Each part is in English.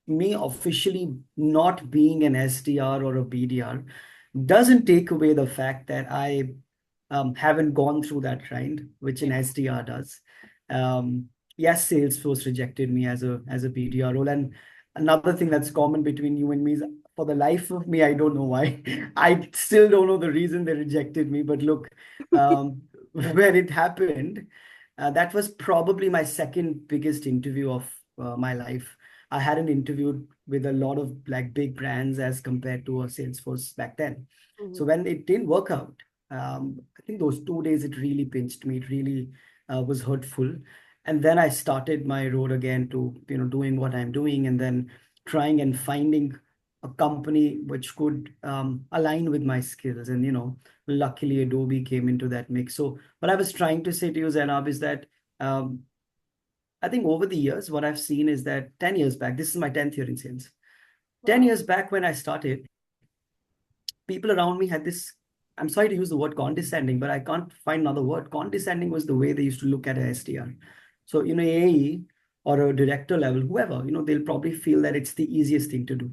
me officially not being an SDR or a BDR doesn't take away the fact that I haven't gone through that grind, which an SDR does. Um, yes, Salesforce rejected me as a BDR role, and another thing that's common between you and me is, for the life of me, I don't know why. I still don't know the reason they rejected me. But look, when it happened, that was probably my second biggest interview of my life. I hadn't interviewed with a lot of like big brands as compared to a Salesforce back then. So Mhm. when it didn't work out, I think those 2 days it really pinched me. It really was hurtful. And then I started my road again to doing what I'm doing, and then trying and finding a company which could align with my skills. And luckily Adobe came into that mix. So what I was trying to say to you, Zainab, is that um, I think over the years, what I've seen is that 10 years back, this is my 10th year in sales. 10 Wow. years back when I started, people around me had this, I'm sorry to use the word condescending, but I can't find another word. Condescending was the way they used to look at a SDR. So, AE or a director level, whoever, they'll probably feel that it's the easiest thing to do.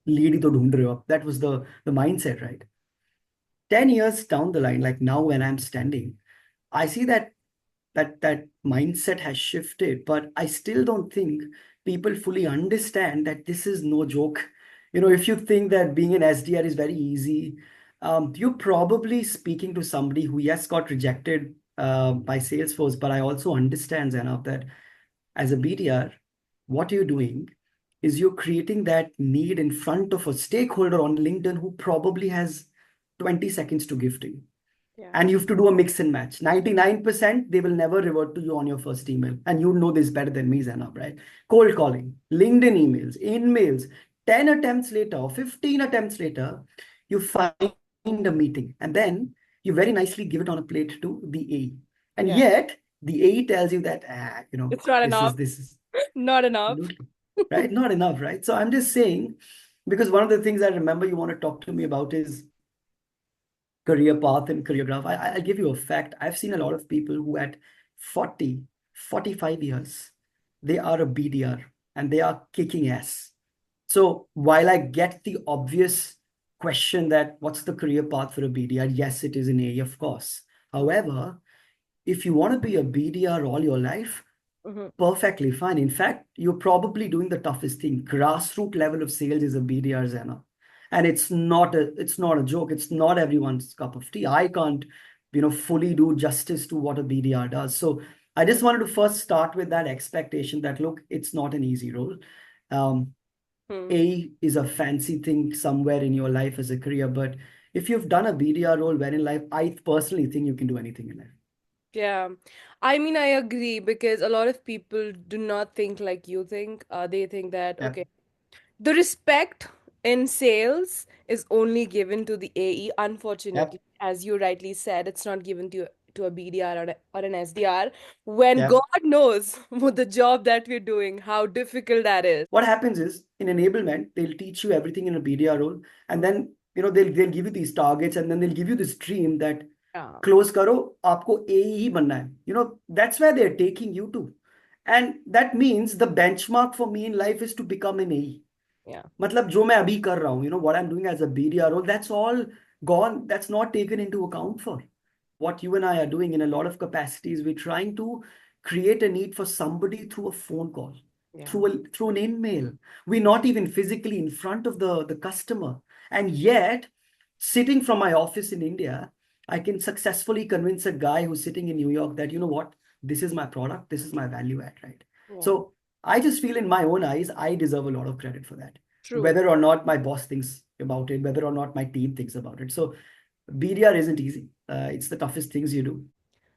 Lead to dhund rahe ho aap. That was the mindset, right? 10 years down the line, like now when I'm standing, I see that mindset has shifted, but I still don't think people fully understand that this is no joke. If you think that being an SDR is very easy, you're probably speaking to somebody who, yes, got rejected by Salesforce, but I also understand, Zainab, that as a BDR, what you're doing is you're creating that need in front of a stakeholder on LinkedIn who probably has 20 seconds to give to you, Yeah. and you have to do a mix and match. 99% they will never revert to you on your first email. And you know this better than me, Zainab, right? Cold calling, LinkedIn emails, in-mails, 10 attempts later or 15 attempts later, you find a meeting. And then you very nicely give it on a plate to the AE. And Yeah. yet the AE tells you that, It's not this enough. is this is Not enough. absolutely right, not enough, right? So I'm just saying, because one of the things I remember you want to talk to me about is career path and career graph. I'll give you a fact. I've seen a lot of people who at 40, 45 years, they are a BDR and they are kicking ass. So while I get the obvious question that what's the career path for a BDR? Yes, it is an A, of course. However, if you want to be a BDR all your life, Mhm. perfectly fine. In fact, you're probably doing the toughest thing. Grassroots level of sales is a BDR, Zena. And it's not a joke. It's not everyone's cup of tea. I can't, fully do justice to what a BDR does. So I just wanted to first start with that expectation that look, it's not an easy role. Um, Hmm. A is a fancy thing somewhere in your life as a career, but if you've done a BDR role well in life, I personally think you can do anything in life. Yeah. I mean, I agree because a lot of people do not think like you think. They think that, Yeah. okay, the respect in sales is only given to the AE. Yep. Unfortunately, as you rightly said, it's not given to a BDR or an SDR. When Yep. God knows what the job that we're doing, how difficult that is. What happens is in enablement, they'll teach you everything in a BDR role, and Mm. then they'll give you these targets, and then they'll give you this dream that Yeah. close karo, aapko AE ही बनना है. That's where they're taking you to, and that means the benchmark for me in life is to become an AE. Yeah. मतलब जो मैं अभी कर रहा हूँ, what I'm doing as a BDR role, that's all gone. That's not taken into account for what you and I are doing in a lot of capacities. We're trying to create a need for somebody through a phone call, Yeah. through an email. We're not even physically in front of the customer. And yet, sitting from my office in India, I can successfully convince a guy who's sitting in New York that, what, this is my product, this is my value add, right? Yeah. So I just feel in my own eyes, I deserve a lot of credit for that, True. whether or not my boss thinks about it, whether or not my team thinks about it. So BDR isn't easy. It's the toughest things you do.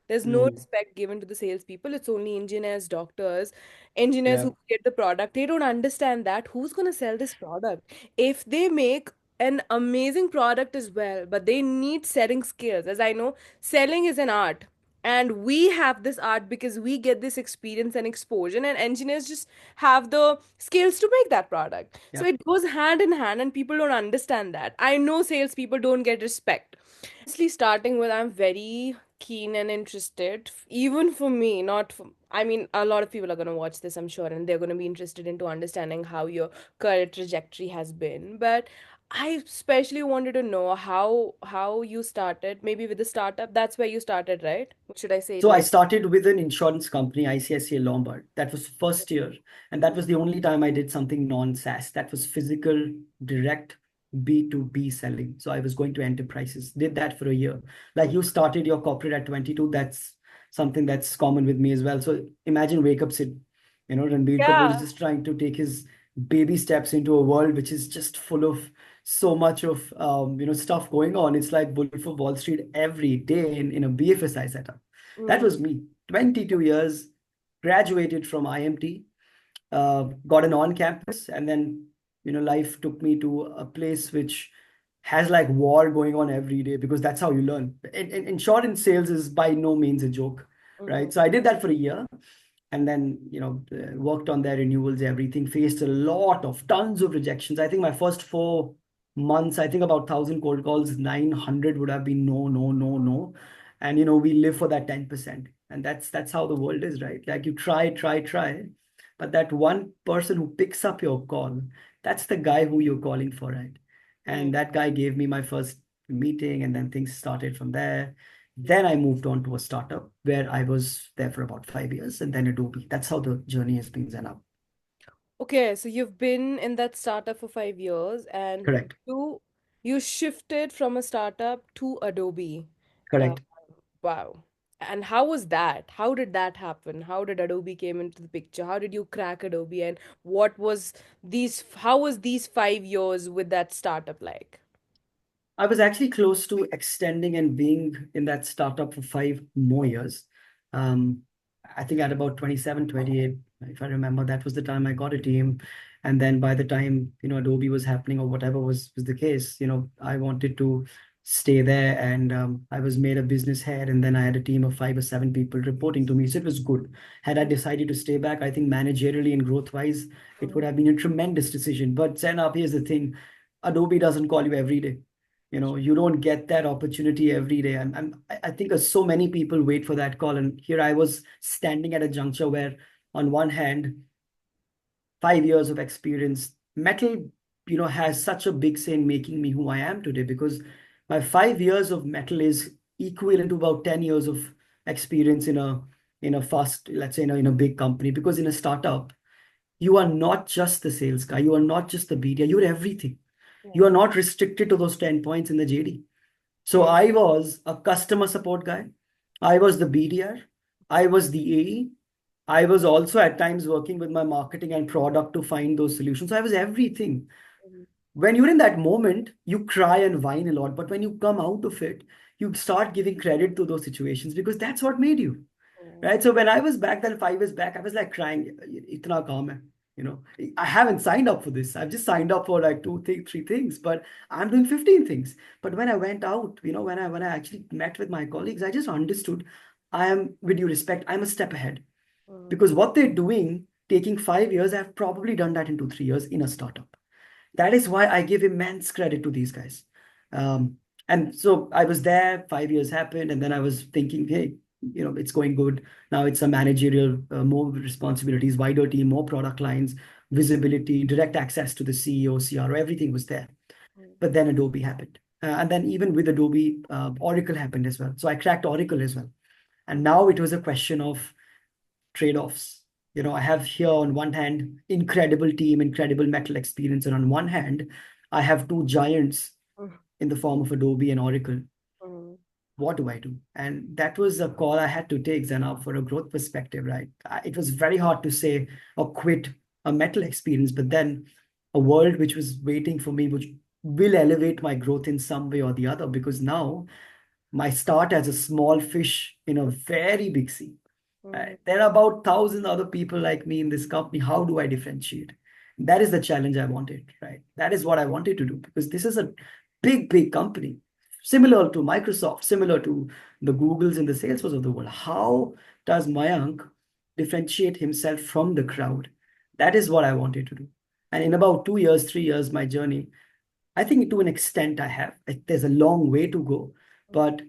There's no Mm. respect given to the salespeople. It's only engineers, doctors, engineers Yeah. who get the product. They don't understand that. Who's going to sell this product? If they make an amazing product as well, but they need selling skills. As I know, selling is an art. And we have this art because we get this experience and exposure, and engineers just have the skills to make that product. So Yeah. it goes hand in hand, and people don't understand that. I know salespeople don't get respect. Honestly, starting with, I'm very keen and interested, even for me, not for, I mean, a lot of people are going to watch this, I'm sure, and they're going to be interested into understanding how your career trajectory has been. But I especially wanted to know how you started, maybe with the startup. That's where you started, right? Should I say it So I like? started with an insurance company, ICICI Lombard. That was first year. And that was the only time I did something non-SaaS. That was physical, direct B2B selling. So I was going to enterprises, did that for a year. Like you started your corporate at 22, that's something that's common with me as well. So imagine wake up Sid, Ranbir Kapoor is Yeah. just trying to take his baby steps into a world which is just full of so much of stuff going on. It's like Wolf of Wall Street every day in a BFSI setup. That Mm, was me. 22 years, graduated from IMT, got an on-campus, and then life took me to a place which has like war going on every day because that's how you learn. Insurance sales is by no means a joke, mhm, right? So I did that for a year, and then worked on their renewals, everything, faced a lot of tons of rejections. I think my first 4 months, I think about 1,000 cold calls, 900 would have been no, no, no, no. And we live for that 10%, and that's how the world is, right? Like you try, try, try, but that one person who picks up your call, that's the guy who you're calling for, right? mm. And that guy gave me my first meeting, and then things started from there. Then I moved on to a startup where I was there for about 5 years, and then Adobe. That's how the journey has been, Zainab. Okay, so you've been in that startup for 5 years, and Correct. you you shifted from a startup to Adobe. Uh, Correct. wow. And how was that? How did that happen? How did Adobe came into the picture? How did you crack Adobe? And what was how was these 5 years with that startup like? I was actually close to extending and being in that startup for 5 more years. Um, I think at about 27, 28, if I remember, that was the time I got a team. And then by the time, Adobe was happening or whatever was the case, I wanted to stay there, and I was made a business head. And then I had a team of 5 or 7 people reporting to me. So it was good. Had I decided to stay back, I think managerially and growth wise, it would Mhm. have been a tremendous decision. But Zainab, here's the thing. Adobe doesn't call you every day. You don't get that opportunity every day. I think so many people wait for that call, and here I was standing at a juncture where, on one hand, 5 years of experience, metal, has such a big say in making me who I am today, because my 5 years of metal is equivalent to about 10 years of experience in a fast, let's say, in a big company. Because in a startup, you are not just the sales guy, you are not just the BDR, you're everything. You are Yeah. not restricted to those 10 points in the JD. So Mm, I was a customer support guy. I was the BDR. I was the AE. I was also at times working with my marketing and product to find those solutions. So I was everything. mhm, When you're in that moment, you cry and whine a lot. But when you come out of it, you start giving credit to those situations because that's what made you. mm, Right. So when I was back then, 5 years back, I was like crying, itna kaam hai. You know, I haven't signed up for this. I've just signed up for like two, three things, but I'm doing 15 things. But when I went out, when I actually met with my colleagues, I just understood I am, with due respect, I'm a step ahead, mm, because what they're doing, taking 5 years, I've probably done that in 2, 3 years in a startup. That is why I give immense credit to these guys. Um, and so I was there, 5 years happened, and then I was thinking, hey, it's going good. Now it's a managerial, more responsibilities, wider team, more product lines, visibility, direct access to the CEO, CRO, everything was there. mm, But then Adobe happened. And then even with Adobe, Oracle happened as well. So I cracked Oracle as well. And mm, now it was a question of trade-offs. I have here on one hand incredible team, incredible metal experience, and on one hand, I have two giants mm, in the form of Adobe and Oracle. mm, What do I do? And that was a call I had to take, Zainab, for a growth perspective, right? It was very hard to say or quit a metal experience, but then a world which was waiting for me, which will elevate my growth in some way or the other, because now my start as a small fish in a very big sea. mm, There are about 1,000 other people like me in this company. How do I differentiate? That is the challenge I wanted, right? That is what I wanted to do, because this is a big, big company, similar to Microsoft, similar to the Googles and the Salesforce of the world. How does Mayank differentiate himself from the crowd? That is what I wanted to do. And in about 2 years, 3 years, my journey, I think to an extent I have. There's a long way to go, mm. but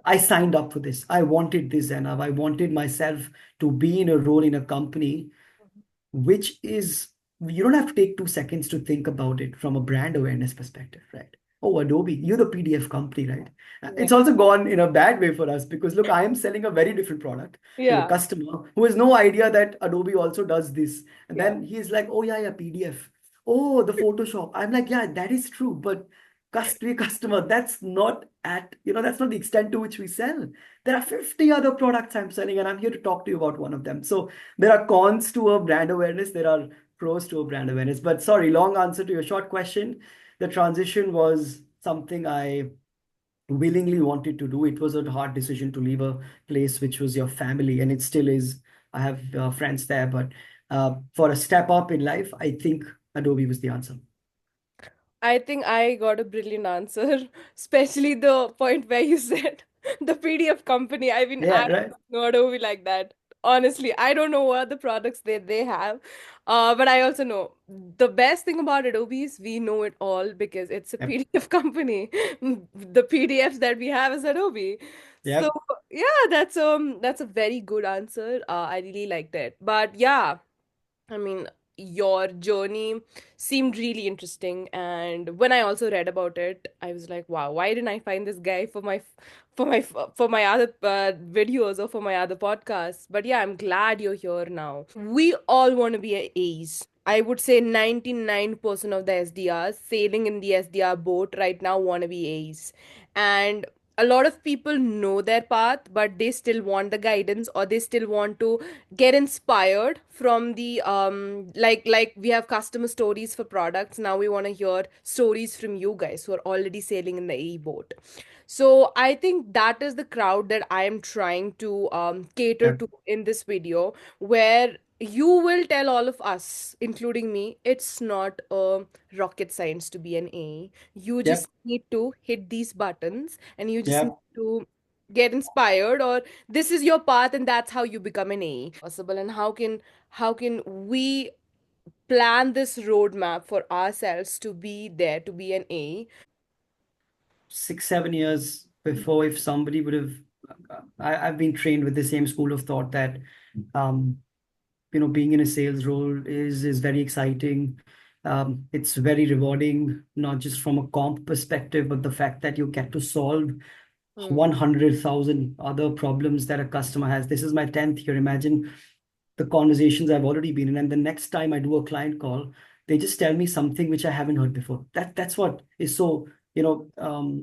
I signed up for this. I wanted this, Zainab. I wanted myself to be in a role in a company which is, you don't have to take 2 seconds to think about it from a brand awareness perspective, right? Oh, Adobe, you're the PDF company, right? Yeah. It's also gone in a bad way for us because look, I am selling a very different product to a Yeah. customer who has no idea that Adobe also does this. And Yeah. then he's like, oh, yeah, yeah, PDF. Oh, the Photoshop. I'm like, yeah, that is true. But customer, that's not that's not the extent to which we sell. There are 50 other products I'm selling, and I'm here to talk to you about one of them. So there are cons to a brand awareness, there are pros to a brand awareness. But sorry, long answer to your short question. The transition was something I willingly wanted to do. It was a hard decision to leave a place which was your family, and it still is. I have friends there, but for a step up in life, I think Adobe was the answer. I think I got a brilliant answer, especially the point where you said the PDF company. I mean, I Yeah, right. don't know Adobe like that. Honestly, I don't know what the products they have. But I also know the best thing about Adobe is we know it all because it's a Yep. PDF company. The PDFs that we have is Adobe. So Yep. yeah, that's a very good answer. I really liked it. But yeah, I mean, your journey seemed really interesting, and when I also read about it, I was like, "Wow, why didn't I find this guy for my other videos or for my other podcasts?" But yeah, I'm glad you're here now. We all want to be a A's. I would say 99% of the SDRs sailing in the SDR boat right now want to be A's, and a lot of people know their path, but they still want the guidance, or they still want to get inspired from the like we have customer stories for products. Now we want to hear stories from you guys who are already sailing in the A boat. So I think that is the crowd that I am trying to cater Yep. to in this video, where you will tell all of us, including me, it's not a rocket science to be an A. You Yep. just need to hit these buttons, and you just need Yep. to get inspired, or this is your path and that's how you become an A. Possible, and how can we plan this roadmap for ourselves to be there to be an A? 6 7 years before, if somebody would have, I've been trained with the same school of thought that um, being in a sales role is very exciting. It's very rewarding, not just from a comp perspective, but the fact that you get to solve Hmm. 100,000 other problems that a customer has. This is my 10th year. Imagine the conversations I've already been in. And the next time I do a client call, they just tell me something which I haven't heard before. That's what is so,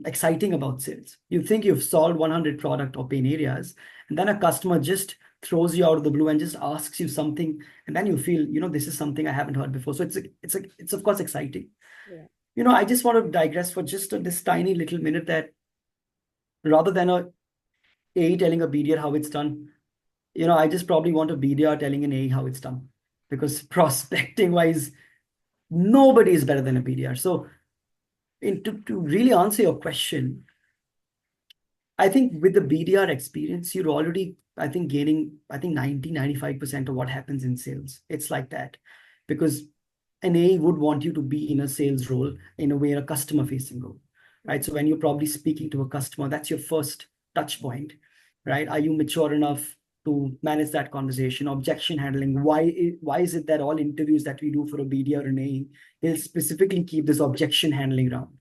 exciting about sales. You think you've solved 100 product or pain areas, and then a customer just throws you out of the blue and just asks you something, and then you feel, this is something I haven't heard before. So it's of course exciting. Yeah. I just want to digress for just this tiny little minute that rather than a A telling a BDR how it's done, I just probably want a BDR telling an A how it's done. Because prospecting wise, nobody is better than a BDR. So to really answer your question, I think with the BDR experience, you're already, I think, gaining, I think 90 95% of what happens in sales. It's like that. Because an A would want you to be in a sales role in a way, a customer facing role, right? Mhm. So when you're probably speaking to a customer, that's your first touch point, right? Are you mature enough to manage that conversation? Objection handling. Why is it that all interviews that we do for a BDR and A, they'll specifically keep this objection handling round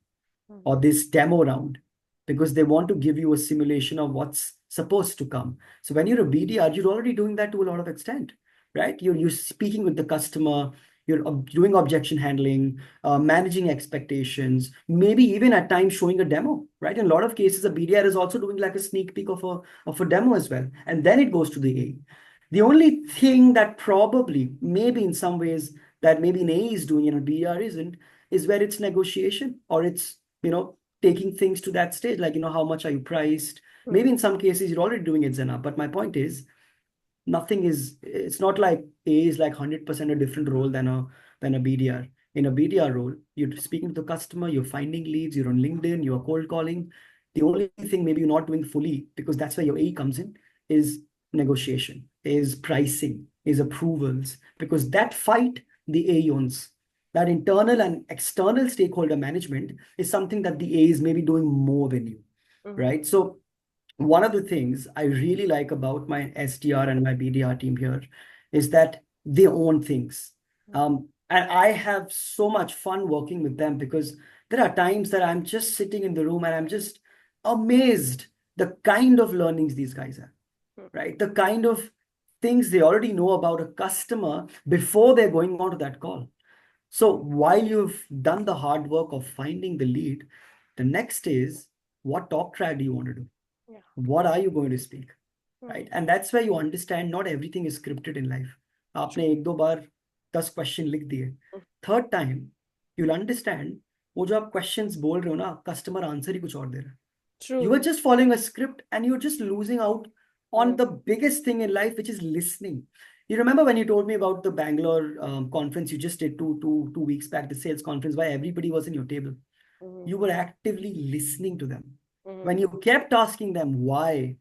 or Mhm. this demo round because they want to give you a simulation of what's supposed to come. So when you're a BDR, you're already doing that to a lot of extent, right? You're speaking with the customer, you're doing objection handling, managing expectations, maybe even at times showing a demo, right? In a lot of cases, a BDR is also doing like a sneak peek of a demo as well, and then it goes to the A. The only thing that probably, maybe in some ways, that maybe an A is doing and a BDR isn't, is where it's negotiation or it's taking things to that stage, like how much are you priced. Maybe in some cases you're already doing it, Zena, but my point is nothing is, it's not like A is like 100% a different role than a BDR. In a BDR role, you're speaking to the customer, you're finding leads, you're on LinkedIn, you're cold calling. The only thing maybe you're not doing fully, because that's where your A comes in, is negotiation, is pricing, is approvals, because that fight the A owns. That internal and external stakeholder management is something that the A is maybe doing more than you, Mhm. right? So one of the things I really like about my SDR and my BDR team here is that they own things. And I have so much fun working with them because there are times that I'm just sitting in the room and I'm just amazed the kind of learnings these guys have, right? The kind of things they already know about a customer before they're going on to that call. So while you've done the hard work of finding the lead, the next is what talk track do you want to do? Yeah. What are you going to speak, right? Mhm. And that's where you understand not everything is scripted in life. आपने एक दो बार 10 question लिख दिए, third time you'll understand वो जो आप questions बोल रहे हो ना, कस्टमर आंसर ही कुछ और दे रहा है. You are True. just following a script and you're just losing out on Mhm. the biggest thing in life, which is listening. You remember when you told me about the Bangalore conference you just did two weeks back, the sales conference, why everybody was in your table? Mhm. You were actively listening to them. When Mhm. you kept asking them why,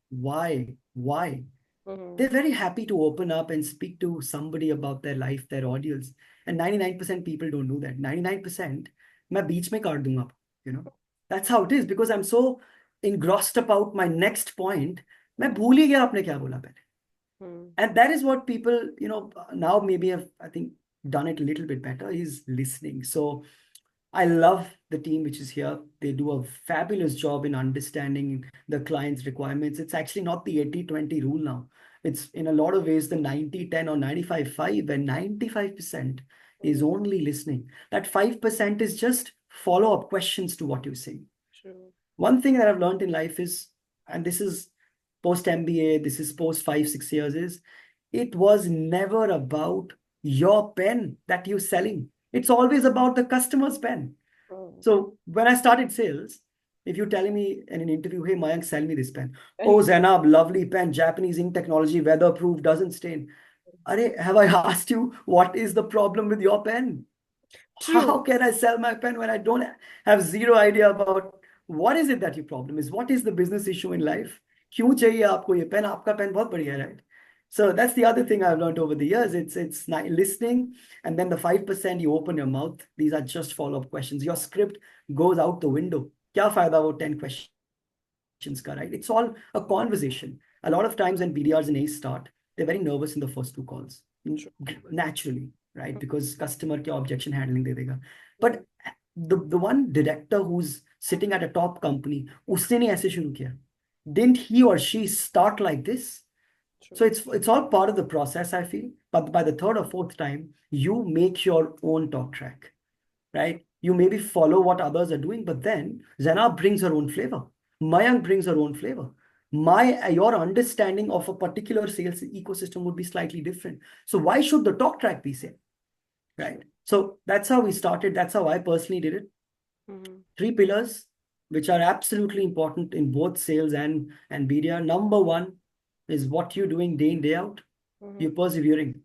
Mhm. they're very happy to open up and speak to somebody about their life, their audience. And 99% people don't do that. 99% मैं बीच में काट दूंगा, you know. That's how it is because I'm so engrossed about my next point. मैं भूल ही गया आपने क्या बोला पहले. Mhm. And that is what people, now maybe have, I think, done it a little bit better is listening. So I love the team which is here. They do a fabulous job in understanding the client's requirements. It's actually not the 80-20 rule now. It's in a lot of ways the 90-10 or 95-5, where 95% is Mhm. only listening. That 5% is just follow-up questions to what you're saying. True. One thing that I've learned in life is, and this is post MBA, this is post 5-6 years, is it was never about your pen that you're selling. It's always about the customer's pen. Mhm. So when I started sales, if you're telling me in an interview, hey, Mayank, sell me this pen. Oh, Zainab, lovely pen, Japanese ink technology, weatherproof, doesn't stain. Are, have I asked you what is the problem with your pen? True. How can I sell my pen when I don't have zero idea about what is it that your problem is? What is the business issue in life? क्यों चाहिए आपको ये pen? आपका pen बहुत बढ़िया है, right? So that's the other thing I've learned over the years. It's listening, and then the 5% you open your mouth. These are just follow-up questions. Your script goes out the window. क्या फायदा वो 10 questions का, right? It's all a conversation. A lot of times when BDRs and A's start, they're very nervous in the first two calls, True. naturally, right? Because customer क्या objection handling दे देगा. Mhm. But the one director who's sitting at a top company, उसने नहीं ऐसे शुरू किया. Didn't he or she start like this? So True. it's all part of the process, I feel. But by the third or fourth time, you make your own talk track, True. right? You maybe follow what others are doing, but then Zainab brings her own flavor. Mayank brings her own flavor. Your understanding of a particular sales ecosystem would be slightly different. So why should the talk track be same, right? True. So that's how we started. That's how I personally did it. Mhm. Three pillars, which are absolutely important in both sales and BDR. Number one is what you're doing day in, day out. You're Mhm. persevering.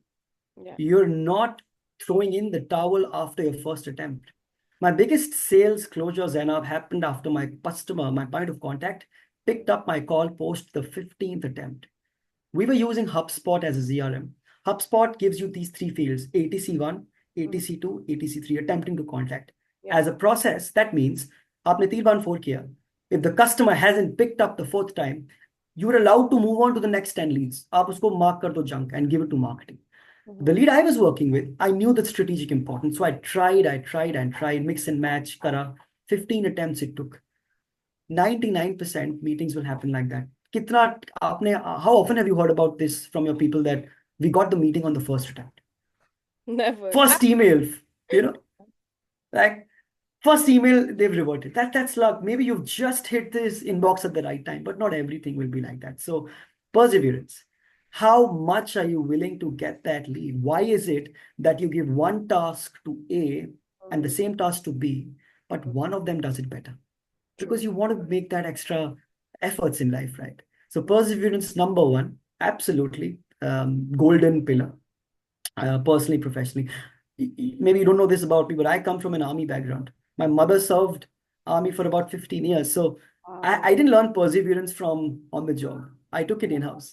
Yeah. You're not throwing in the towel after your first attempt. My biggest sales closures and have happened after my customer, my point of contact, picked up my call post the 15th attempt. We were using HubSpot as a ZRM. HubSpot gives you these three fields, ATC1, Mhm. ATC2, ATC3, attempting to contact. Yeah. As a process, that means आपने 3 बार 4 किया. If the customer hasn't picked up the fourth time, you're allowed to move on to the next 10 leads. आप उसको mark कर दो junk and give it to marketing. The Mhm. lead I was working with, I knew the strategic importance. So I tried, mix and match, kara. 15 attempts it took. 99% meetings will happen like that. How often have you heard about this from your people that we got the meeting on the first attempt? Never. First email, you know, like first email, they've reverted. That's luck. Maybe you've just hit this inbox at the right time, but not everything will be like that. So perseverance. How much are you willing to get that lead? Why is it that you give one task to A and the Mhm. same task to B, but one of them does it better? Because True. you want to make that extra efforts in life, right? So perseverance, number one, absolutely golden pillar, personally, professionally. Maybe you don't know this about me, but I come from an army background. My mother served army for about 15 years. So Wow. I didn't learn perseverance from on the job. I took it in-house.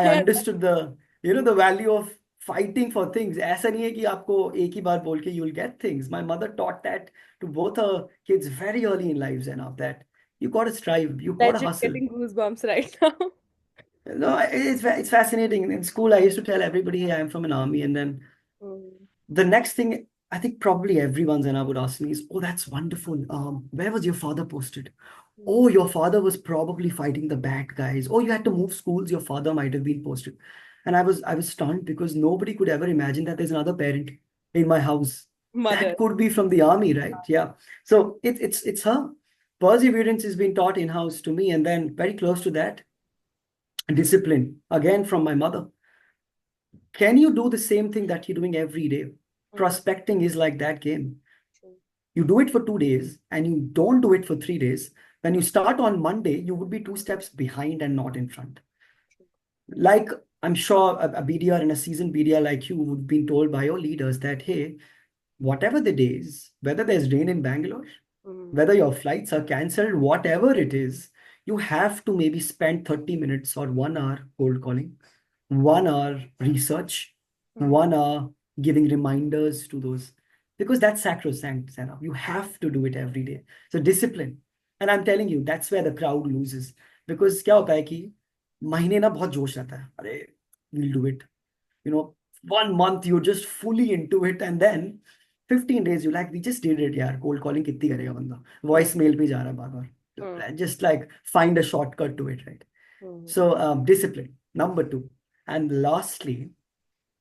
I Yeah. understood the value of fighting for things. ऐसा नहीं है कि आपको एक ही बार बोल के you'll get things. My mother taught that to both her kids very early in lives and of that. You gotta strive. You gotta Legit hustle. getting goosebumps right now. No, it's fascinating. In school, I used to tell everybody, hey, I'm from an army, and then Mm, the next thing I think probably everyone Zena would ask me is, oh, that's wonderful. Where was your father posted? mm, Oh, your father was probably fighting the bad guys. Oh, you had to move schools. Your father might have been posted. And I was stunned because nobody could ever imagine that there's another parent in my house. Mother. That could be from the army, right? Yeah. So it's her. Perseverance has been taught in-house to me. And then very close to that, discipline, again from my mother. Can you do the same thing that you're doing every day? Mm, Prospecting is like that game. true, You do it for 2 days and you don't do it for 3 days. When you start on Monday, you would be two steps behind and not in front. true. Like I'm sure a BDR and a seasoned BDR like you would be told by your leaders that, hey, whatever the days, whether there's rain in Bangalore, Mm, whether your flights are cancelled, whatever it is, you have to maybe spend 30 minutes or 1 hour cold calling, 1 hour research, mm, 1 hour giving reminders to those, because that's sacrosanct, Sarah. You have to do it every day. So discipline. And I'm telling you, that's where the crowd loses. Because क्या होता है कि महीने ना बहुत जोश रहता है अरे we'll do it, you know, 1 month you're just fully into it, and then 15 days you like, we just did it यार, cold calling कितनी करेगा बंदा, mm, voice mail पे जा रहा है बार mm, bar, just like find a shortcut to it, right? mm, So discipline, number two. And lastly,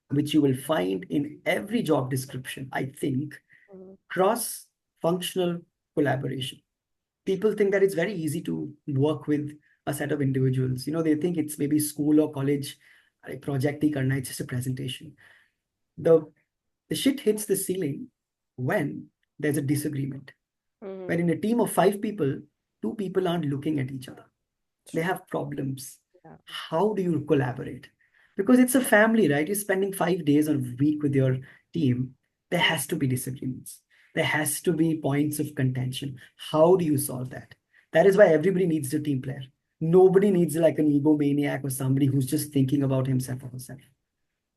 which you will find in every job description, I think, mm, cross functional collaboration. People think that it's very easy to work with a set of individuals. You know, they think it's maybe school or college, a project hi karna, it's just a presentation. The shit hits the ceiling when there's a disagreement. When mm. in a team of 5 people, 2 people aren't looking at each other. They True. have problems. Yeah. How do you collaborate? Because it's a family, right? You're spending 5 days or a week with your team. There Mm, has to be disagreements. There has to be points of contention. How do you solve that? That is why everybody needs a team player. Nobody needs like an egomaniac or somebody who's just thinking about himself or herself.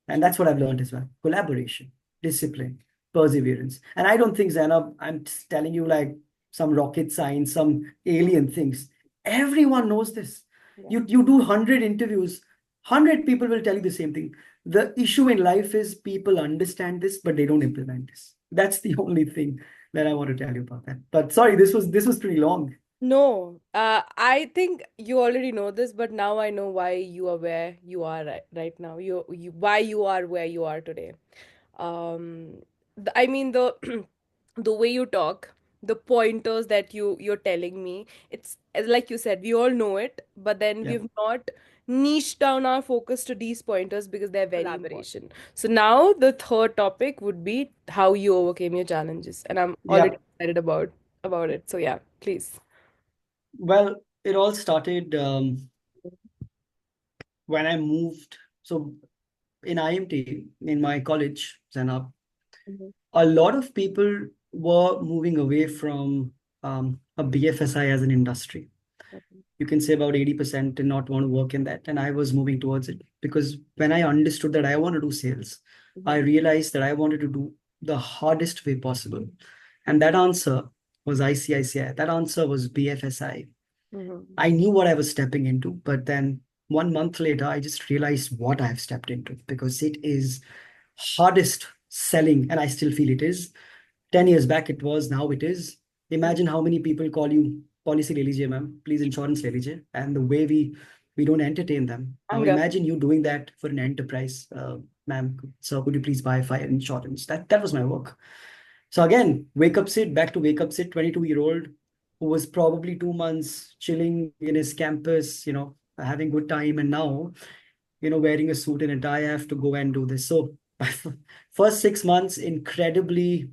And true. that's what I've learned as well. Collaboration, discipline, perseverance. And I don't think, Zainab, I'm telling you like some rocket science, some alien things. Everyone knows this. Yeah. You do 100 interviews, 100 people will tell you the same thing. The issue in life is people understand this, but they don't implement this. That's the only thing that I want to tell you about that. But sorry, this was pretty long. No, I think you already know this, but now I know why you are where you are right now. Why you are where you are today. I mean the the way you talk, the pointers that you're telling me, it's like you said, we all know it, but then Yeah. we've not niched down our focus to these pointers because they're very important. So now the third topic would be how you overcame your challenges, and I'm already Yeah. excited about it. So yeah, please. Well, it all started when I moved. So in IMT, in my college, Zainab, Mhm, a lot of people were moving away from a BFSI as an industry. mhm, You can say about 80% did not want to work in that. And I was moving towards it because when I understood that I want to do sales, I mhm, realized that I wanted to do the hardest way possible. And that answer was ICICI. That answer was BFSI. mhm, I knew what I was stepping into, but then 1 month later, I just realized what I have stepped into because it is hardest selling, and I still feel it is. 10 years back, it was, now it is. mhm. Imagine how many people call you, policy le lijiye, ma'am, please insurance le lijiye. And the way we don't entertain them. Now Anger. imagine you doing that for an enterprise. Ma'am, sir, could you please buy fire insurance? That was my work. So again, wake up sit, back to wake up sit, 22-year-old who was probably 2 months chilling in his campus, having good time. And now, wearing a suit and a tie, I have to go and do this. So first 6 months, incredibly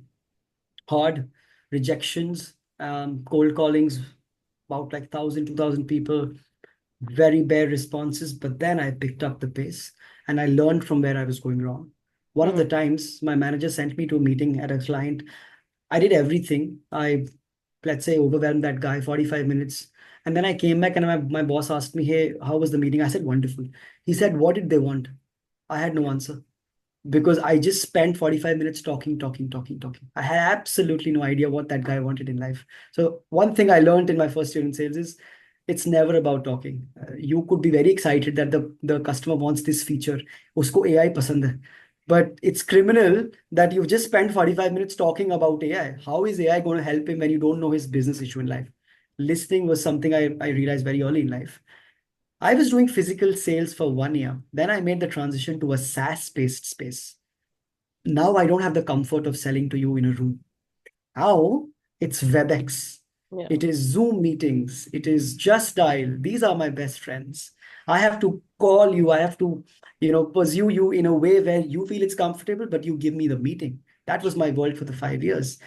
hard, rejections, cold callings, about like 1,000, 2,000 people, very bare responses. But then I picked up the pace and I learned from where I was going wrong. One of Mm, the times my manager sent me to a meeting at a client. I did everything. Let's say, overwhelmed that guy 45 minutes. And then I came back and my boss asked me, hey, how was the meeting? I said, wonderful. He mm, said, what did they want? I had no answer. because I just spent 45 minutes talking, talking, talking, talking. I had absolutely no idea what that guy wanted in life. So one thing I learned in my first year in sales is it's never about talking. You could be very excited that the customer wants this feature. Usko AI pasand hai. But it's criminal that you've just spent 45 minutes talking about AI. How is AI going to help him when you don't know his business issue in life? Listening was something I realized very early in life. I was doing physical sales for 1 year. Then I made the transition to a SaaS-based space. Now I don't have the comfort of selling to you in a room. Now it's WebEx. Yeah. It is Zoom meetings. It is Just Dial. These are my best friends. I have to call you. I have to, pursue you in a way where you feel it's comfortable, but you give me the meeting. That was my world for the 5 years.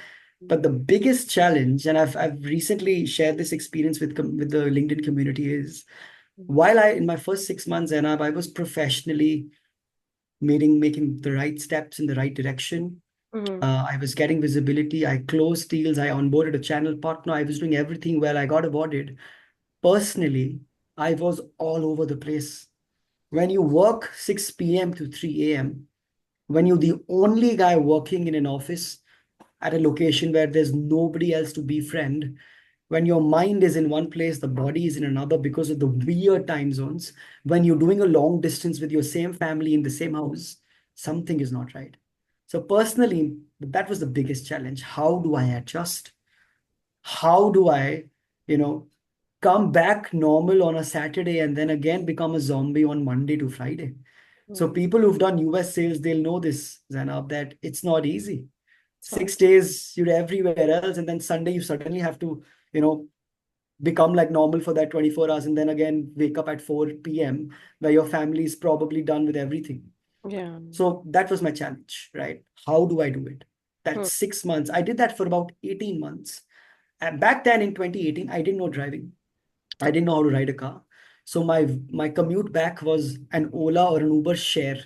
But the biggest challenge, and I've recently shared this experience with the LinkedIn community, is while in my first 6 months, and I was professionally making the right steps in the right direction. Mm-hmm. I was getting visibility. I closed deals. I onboarded a channel partner. I was doing everything well. I got awarded. Personally, I was all over the place. When you work 6 p.m. to 3 a.m., when you're the only guy working in an office at a location where there's nobody else to befriend, when your mind is in one place, the body is in another because of the weird time zones, when you're doing a long distance with your same family in the same house, something is not right. So, personally, that was the biggest challenge. How do I adjust? How do I, you know, come back normal on a Saturday and then again become a zombie on Monday to Friday? So, people who've done US sales, they'll know this, Zainab, that it's not easy. So, 6 days you're everywhere else, and then Sunday you suddenly have to, you know, become like normal for that 24 hours and then again wake up at 4 p.m. where your family is probably done with everything. yeah. So that was my challenge, right? How do I do it? Hmm. That 6 months, I did that for about 18 months. And back then in 2018, I didn't know driving. I didn't know how to ride a car. So my commute back was an Ola or an Uber share.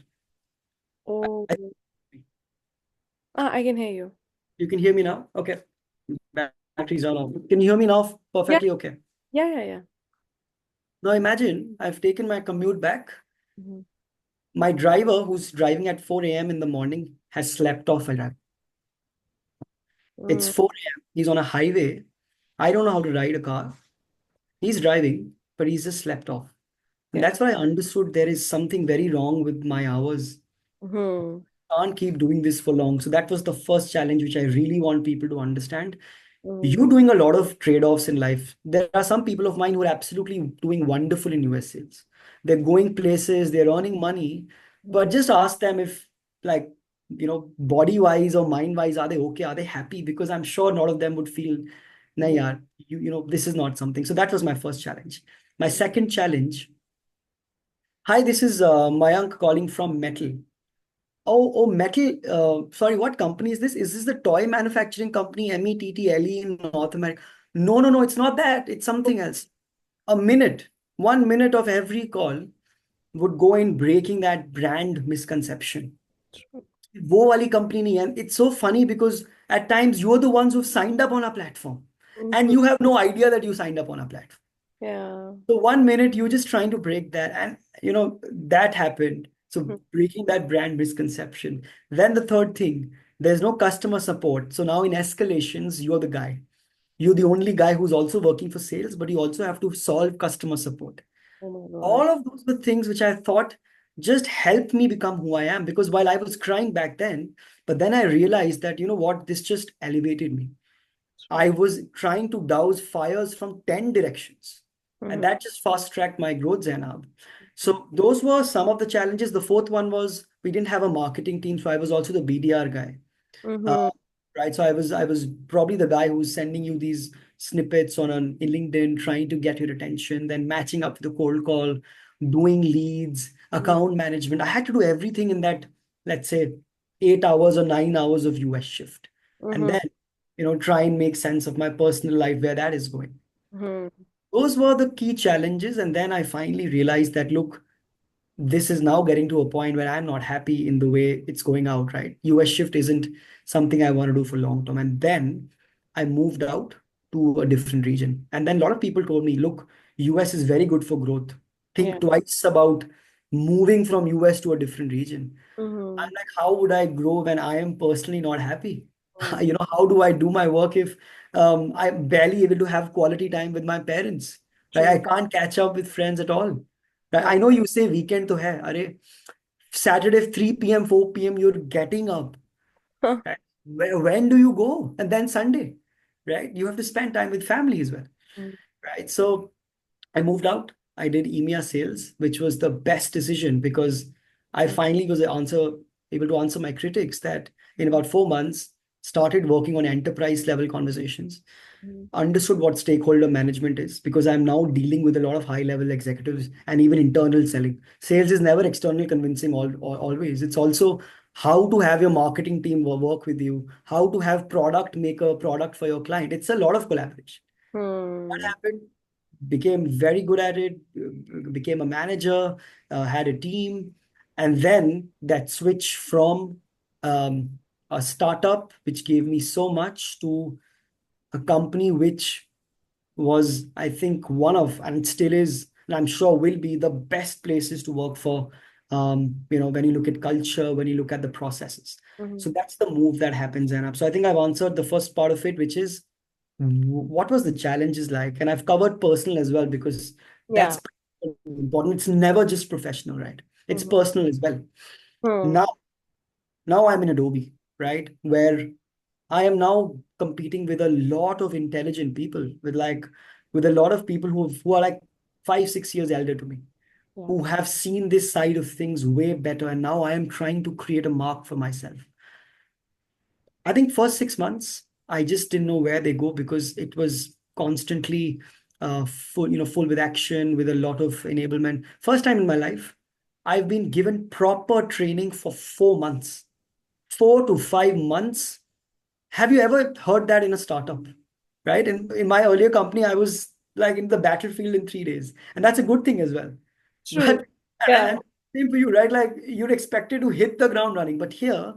Oh, I- I can hear you. you can hear me now? Okay. Batteries are off. Can you hear me now? Yeah, Perfectly okay. yeah, yeah, yeah. Now imagine I've taken my commute back. Mhm. My driver, who's driving at 4 a.m. in the morning, has slept off. It's Mm, 4 a.m. He's on a highway. I don't know how to ride a car. He's driving, but he's just slept off. And yeah. that's why I understood there is something very wrong with my hours. Hmm. Can't keep doing this for long. So that was the first challenge, which I really want people to understand. Mm, You're doing a lot of trade-offs in life. There are some people of mine who are absolutely doing wonderful in US sales. They're going places, they're earning money, but mhm, just ask them if, like, body-wise or mind-wise, are they okay? Are they happy? Because I'm sure none of them would feel, nah, mhm, yaar, this is not something. So that was my first challenge. My second challenge, hi, this is Mayank calling from Metal. Oh, Metal. Sorry, what company is this? Is this the toy manufacturing company, METTLE in North America? No, no, no, it's not that. It's something else. A minute, 1 minute of every call would go in breaking that brand misconception. वो वाली company नहीं है. It's so funny because at times you're the ones who've signed up on a platform and mhm. you have no idea that you signed up on a platform. Yeah. So 1 minute you're just trying to break that, and that happened. So Mhm, breaking that brand misconception. Then the third thing, there's no customer support. So now in escalations, you're the guy. You're the only guy who's also working for sales, but you also have to solve customer support. oh my God. All of those were things which I thought just helped me become who I am. Because while I was crying back then, but then I realized that, you know what, this just elevated me. I was trying to douse fires from 10 directions. And Mhm, that just fast tracked my growth, Zainab. So those were some of the challenges. The fourth one was we didn't have a marketing team. So I was also the BDR guy. mhm, Uh, right. So I was probably the guy who's sending you these snippets in LinkedIn, trying to get your attention, then matching up the cold call, doing leads, mhm, account management. I had to do everything in that, let's say, 8 hours or 9 hours of US shift. And mhm, then, try and make sense of my personal life where that is going. mhm. Those were the key challenges. And then I finally realized that, look, this is now getting to a point where I'm not happy in the way it's going out, right? US shift isn't something I want to do for long term. And then I moved out to a different region. And then a lot of people told me, look, US is very good for growth. Yeah. Think twice about, moving from US to a different region. I'm Mm-hmm. like, how would I grow when I am personally not happy? Mm-hmm. How do I do my work if I'm barely able to have quality time with my parents? Right? I True. can't catch up with friends at all. Right? Yeah. I know you say weekend to hai, are Saturday 3 p.m., 4 p.m. you're getting up. Right? When do you go? And then Sunday, right? You have to spend time with family as well, right? So I moved out. I did EMEA sales, which was the best decision because I finally was able to answer my critics that in about 4 months, started working on enterprise level conversations, understood what stakeholder management is because I'm now dealing with a lot of high level executives and even internal selling. Sales is never external convincing always. It's also how to have your marketing team work with you, how to have product make a product for your client. It's a lot of collaboration. What Hmm. happened? Became very good at it, became a manager, had a team, and then that switch from um, a startup, which gave me so much, to a company which was, I think, one of, and still is, and I'm sure will be the best places to work for. When you look at culture, when you look at the processes. Hmm. So that's the move that happens, Zainab. So I think I've answered the first part of it, which is what was the challenges like? And I've covered personal as well because Yeah. that's important. It's never just professional, right? It's Hmm. personal as well. Hmm. Now, now I'm in Adobe, right? Where I am now competing with a lot of intelligent people, with a lot of people who are like 5, 6 years elder to me, Yeah. who have seen this side of things way better. And now I am trying to create a mark for myself. I think first 6 months, I just didn't know where they go because it was constantly full with action, with a lot of enablement. First time in my life, I've been given proper training for 4 months, 4 to 5 months. Have you ever heard that in a startup? Right? In my earlier company, I was like in the battlefield in 3 days, and that's a good thing as well. True. But Yeah. and same for you, right? Like you're expected to hit the ground running, but here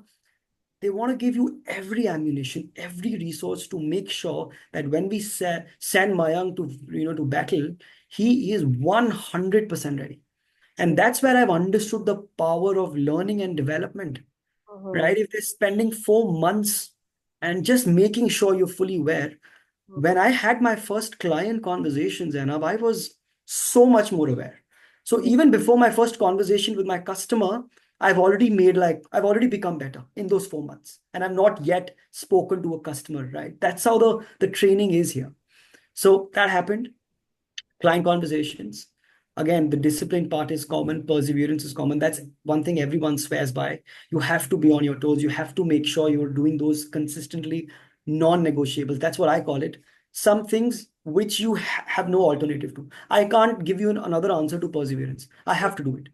they want to give you every ammunition, every resource to make sure that when we send Mayank to battle, he is 100% ready. And True. that's where I've understood the power of learning and development, Hmm. right? If they're spending 4 months and just making sure you're fully aware. When I had my first client conversations, Anab, I was so much more aware. So even before my first conversation with my customer, I've already become better in those 4 months. And I've not yet spoken to a customer, right? That's how the training is here. So that happened. Client conversations. Again, the discipline part is common, perseverance is common. That's one thing everyone swears by. You have to be on your toes. You have to make sure you're doing those consistently, non-negotiables. That's what I call it. Some things which you have no alternative to. I can't give you another answer to perseverance. I have to do it.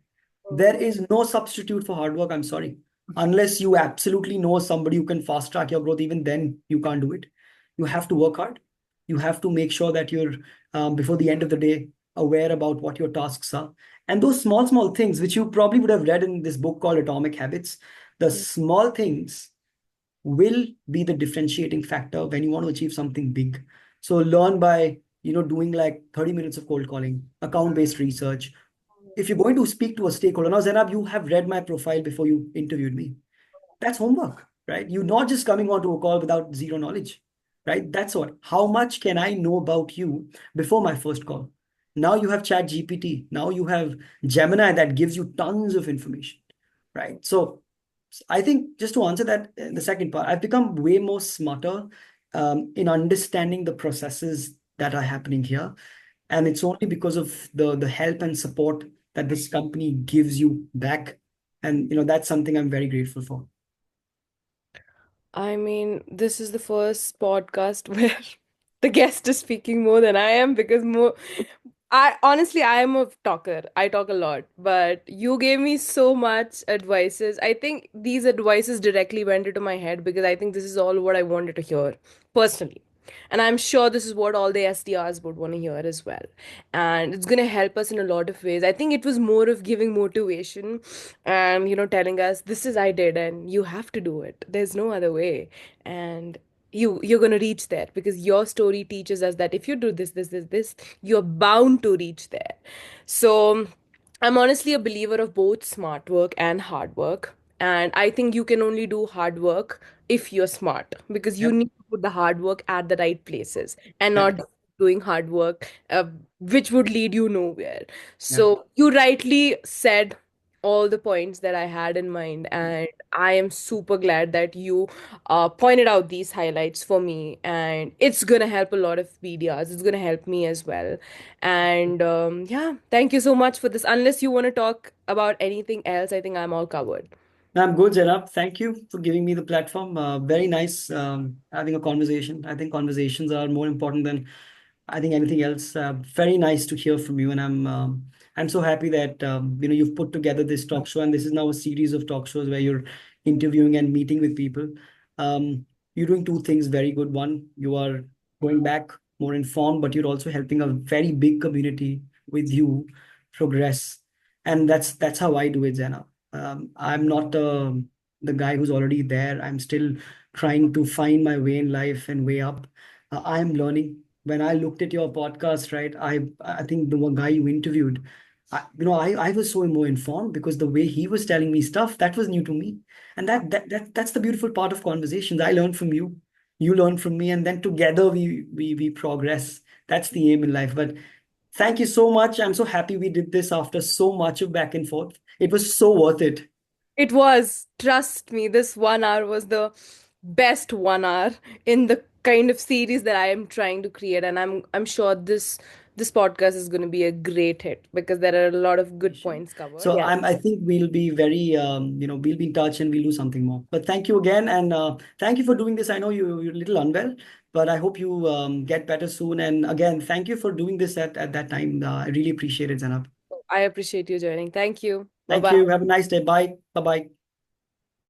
There is no substitute for hard work. I'm sorry. Unless you absolutely know somebody who can fast track your growth, even then you can't do it. You have to work hard. You have to make sure that you're, before the end of the day, aware about what your tasks are. And those small, small things, which you probably would have read in this book called Atomic Habits, the small things will be the differentiating factor when you want to achieve something big. So learn by, doing like 30 minutes of cold calling, account-based research. If you're going to speak to a stakeholder, now Zainab, you have read my profile before you interviewed me. That's homework, right? You're not just coming onto a call without zero knowledge, right? That's what. How much can I know about you before my first call? Now you have Chat GPT. Now you have Gemini that gives you tons of information, right? So I think just to answer that, the second part, I've become way more smarter in understanding the processes that are happening here, and it's only because of the help and support that this company gives you back, and that's something I'm very grateful for. I mean, this is the first podcast where the guest is speaking more than I am because more I honestly I am a talker. I talk a lot, but you gave me so much advices. I think these advices directly went into my head because I think this is all what I wanted to hear personally. And I'm sure this is what all the SDRs would want to hear as well. And it's going to help us in a lot of ways. I think it was more of giving motivation and, telling us, this is I did and you have to do it. There's no other way. And you're going to reach there because your story teaches us that if you do this, you're bound to reach there. So I'm honestly a believer of both smart work and hard work. And I think you can only do hard work if you're smart, because you Yep. need to put the hard work at the right places and Yep. not doing hard work, which would lead you nowhere. Yep. So you rightly said all the points that I had in mind. And I am super glad that you pointed out these highlights for me. And it's going to help a lot of BDRs. It's going to help me as well. And yeah, thank you so much for this. Unless you want to talk about anything else, I think I'm all covered. I'm good, Zainab. Thank you for giving me the platform. Very nice having a conversation. I think conversations are more important than I think anything else. Very nice to hear from you, and I'm so happy that you've put together this talk show, and this is now a series of talk shows where you're interviewing and meeting with people. Um, you're doing two things very good. One, you are going back more informed, but you're also helping a very big community with you progress, and that's how I do it, Zainab. I'm not the guy who's already there. I'm still trying to find my way in life and way up. I'm learning. When I looked at your podcast, right, I think the one guy you interviewed, I was so more informed because the way he was telling me stuff that was new to me, and that's the beautiful part of conversations. I learn from you, you learn from me, and then together we progress. That's the aim in life. But thank you so much. I'm so happy we did this after so much of back and forth. It was so worth it. It was, trust me, this 1 hour was the best 1 hour in the kind of series that I am trying to create. And I'm sure this podcast is going to be a great hit because there are a lot of good points covered. So Yeah. I think we'll be very, we'll be in touch and we'll do something more. But thank you again. And thank you for doing this. I know you're a little unwell, but I hope you get better soon. And again, thank you for doing this at that time. I really appreciate it, Zanab. I appreciate you joining. Thank you. Bye Thank bye. you. Have a nice day. Bye. Bye-bye.